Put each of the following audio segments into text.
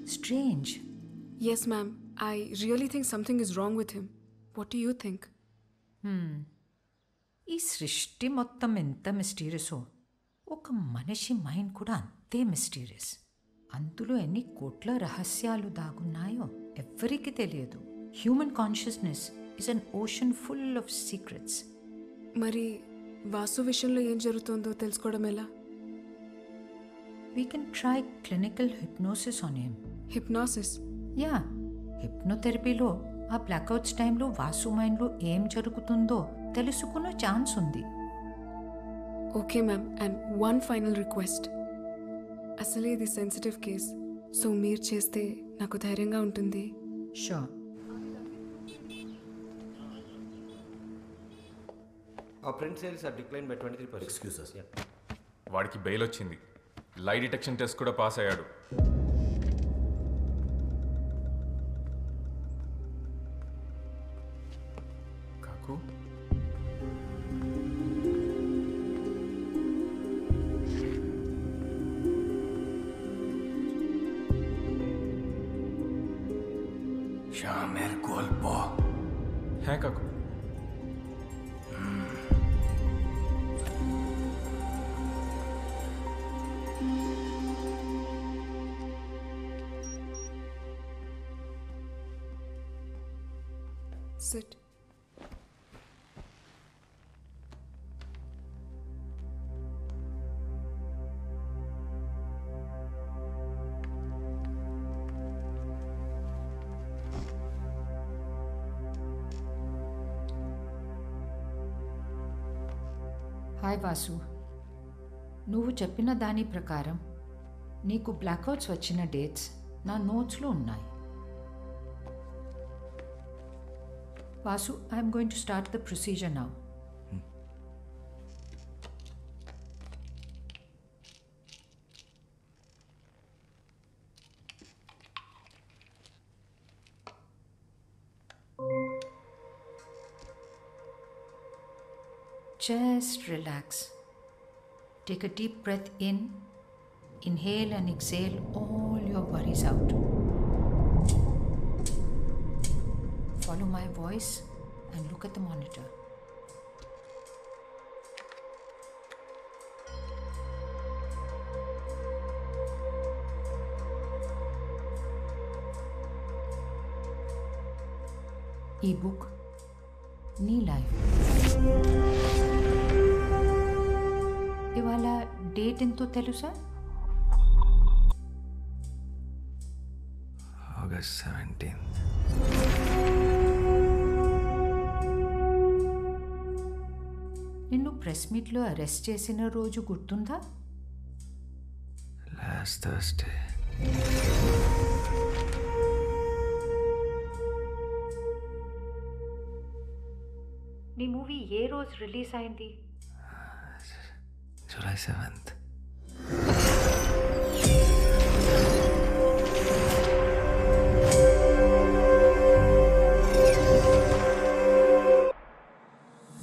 Strange. Yes, ma'am. I really think something is wrong with him. What do you think? ఈ సృష్టి మొత్తం ఎంత మిస్టీరియసో ఒక మనిషి మైండ్ కూడా అంతే మిస్టీరియస్. అందులో ఎన్ని కోట్ల రహస్యాలు దాగున్నాయో ఎవ్వరికీ తెలియదు. Human consciousness is an ocean full of secrets. మరి వాసు విషయంలో ఏం జరుగుతుందో తెలుసుకోవడం ఎలా? We can try clinical hypnosis on him. Hypnosis? Yeah, హిప్నోథెరపీలో ఆ బ్లాక్అవుట్స్ టైంలో వాసు మైండ్లో ఏం జరుగుతుందో తెలుసుకునే ఛాన్స్ ఉంది. Okay ma'am, and one final request. అసలే ఇది సెన్సిటివ్ కేస్, సో మీరు చేస్తే నాకు ధైర్యంగా ఉంటుంది. Sure. Our print sales are declined by 23%. Excuse us. Yeah. వాడికి బెయిల్ వచ్చింది. లై డిటెక్షన్ టెస్ట్ కూడా పాస్ అయ్యాడు. కాకు Shamer golpo. హే కాకు, Sit. హాయ్ వాసు, నువ్వు చెప్పిన దాని ప్రకారం నీకు బ్లాక్అవుట్స్ వచ్చిన డేట్స్ నా నోట్స్లో ఉన్నాయి. Vasu, I'm going to start the procedure now. Just relax. Take a deep breath in. Inhale and exhale all your worries out. Follow my voice and look at the monitor. E-book, నీ life. ఇవాళ date ఎంతో తెలుసా? August 17th. నిన్ను press మీట్లో arrest చేసిన రోజు గుర్తుందా? Last Thursday. నీ మూవీ ఏ రోజు రిలీజ్ అయింది? July 7th.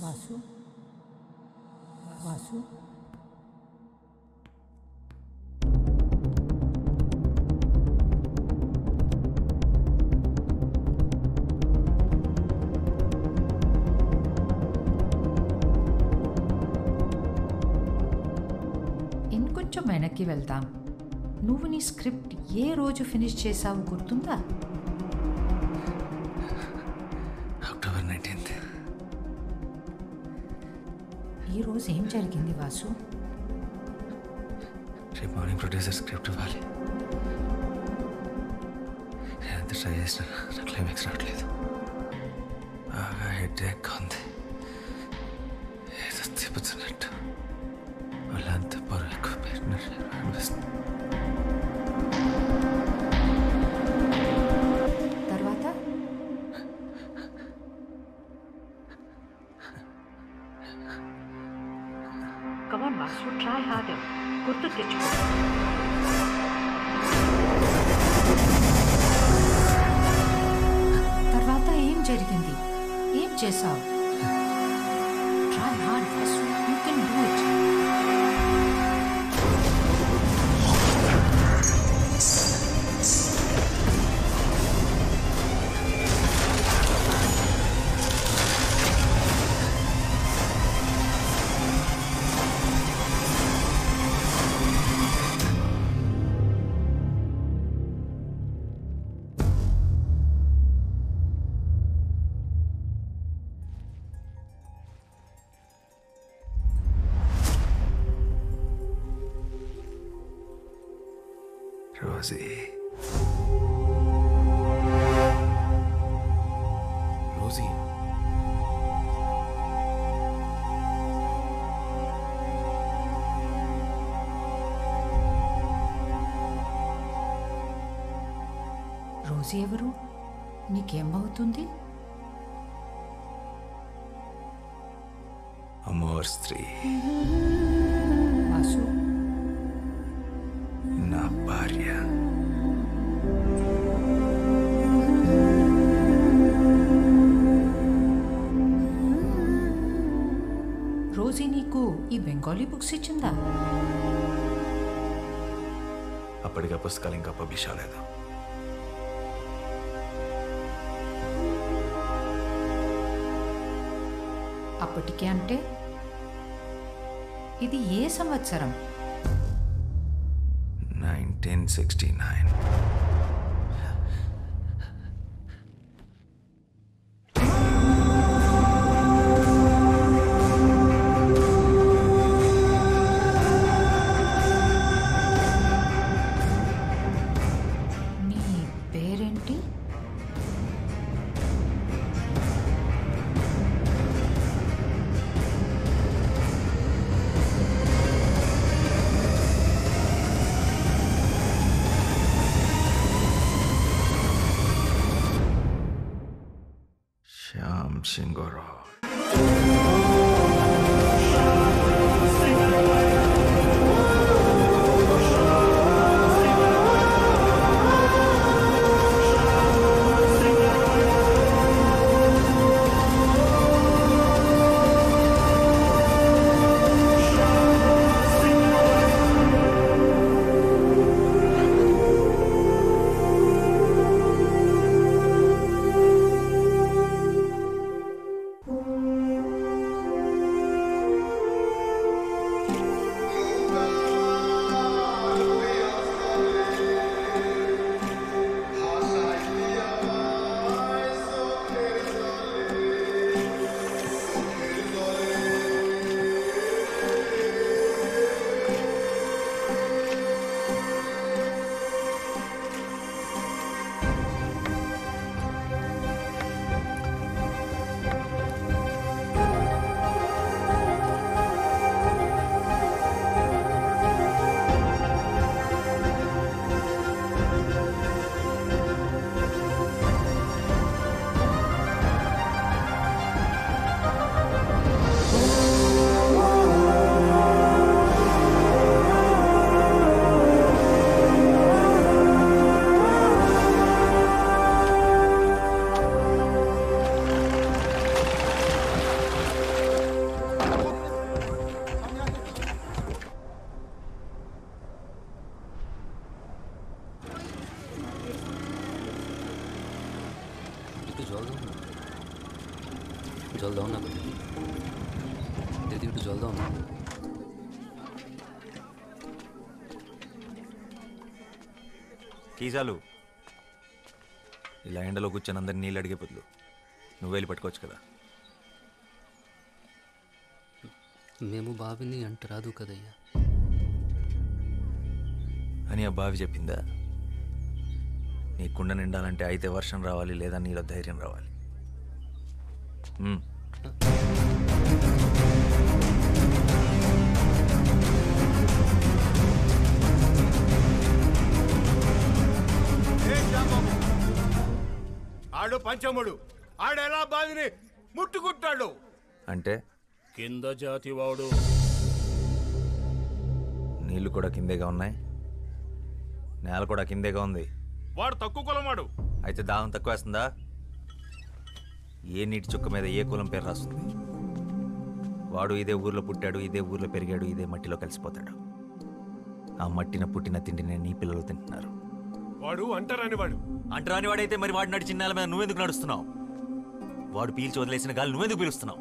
వాసు, వాసు, ఇంకొంచెం వెనక్కి వెళ్దాం. నువ్వు నీ స్క్రిప్ట్ ఏ రోజు ఫినిష్ చేసావు గుర్తుందా? October 19th. ఈ రోజు ఏం జరిగింది వాసు? రేపు మార్నింగ్ ప్రొడ్యూసర్ స్క్రిప్ట్ ఇవ్వాలి. నేను ఎంత ట్రై చేసినా నా క్లైమాక్స్ రావట్లేదు. బాగా హెడేక్ ఉంది. ఏదో తిప్పుతున్నట్టు వాళ్ళంతా పొరలు ఎక్కువ పెట్టినట్టు అనిపిస్తుంది. తర్వాత కమాన్ వాసు, ట్రై హార్డర్. గుర్తు తెచ్చుకో. తర్వాత ఏం జరిగింది? ఏం చేసావు? Try hard Vasu, you can do it. Rosie Rosie Rosie ఎవరు? నీకేమవుతుంది? అమోర్ స్త్రీ, వాసు, నా భార్య. రోజీ నీకు ఈ బెంగాలీ బుక్స్ ఇచ్చిందా? అప్పటిగా పుస్తకాలు ఇంకా పబ్లిష్ అవ్వలేదు. అప్పటికే అంటే ఇది ఏ సంవత్సరం? 1969. నీ పేరేంటి? శ్యామ్ సింగరావ్. जल दो ना दीदी इటు जल दो ना కీజాలు ఇలా ఎండలో కూర్చొని అందరిని నీళ్ళు అడిగే బదులు నువ్వు వెళ్ళి పట్టుకోవచ్చు కదా. మేము బావిని అంట రాదు కదయ్యా అని ఆ బావి చెప్పిందా? నీ కుండ నిండాలంటే అయితే వర్షం రావాలి, లేదా నీలో ధైర్యం రావాలి. ఆడు పంచముడు, ఆడెలా బావిని ముట్టుకుంటాడు అంటే కింద జాతి వాడు. నీళ్లు కూడా కిందేగా ఉన్నాయి, నేల కూడా కిందేగా ఉంది. వాడు తక్కువ కులమాడు. అయితే దాహం తక్కువ వేస్తుందా? ఏ నీటి చుక్క మీద ఏ కులం పేరు రాస్తుంది? వాడు ఇదే ఊర్లో పుట్టాడు, ఇదే ఊర్లో పెరిగాడు, ఇదే మట్టిలో కలిసిపోతాడు. ఆ మట్టిన పుట్టిన తిండిని నీ పిల్లలు తింటున్నారు. వాడు అంటరాని వాడు. అంటరాని వాడైతే మరి వాడు నడిచిన నేల మీద నువ్వెందుకు నడుస్తున్నావు? వాడు పీల్చి వదిలేసిన గాలి నువ్వెందుకు పీలుస్తున్నావు?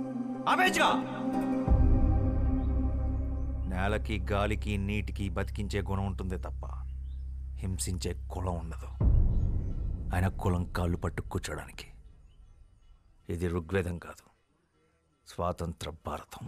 నేలకి గాలికి నీటికి బతికించే గుణం ఉంటుందే తప్ప హింసించే కులం ఉండదు. ఆయన కులం కాళ్ళు పట్టు కూర్చోడానికి. ఇది ఋగ్వేదం కాదు, స్వాతంత్ర భారతం.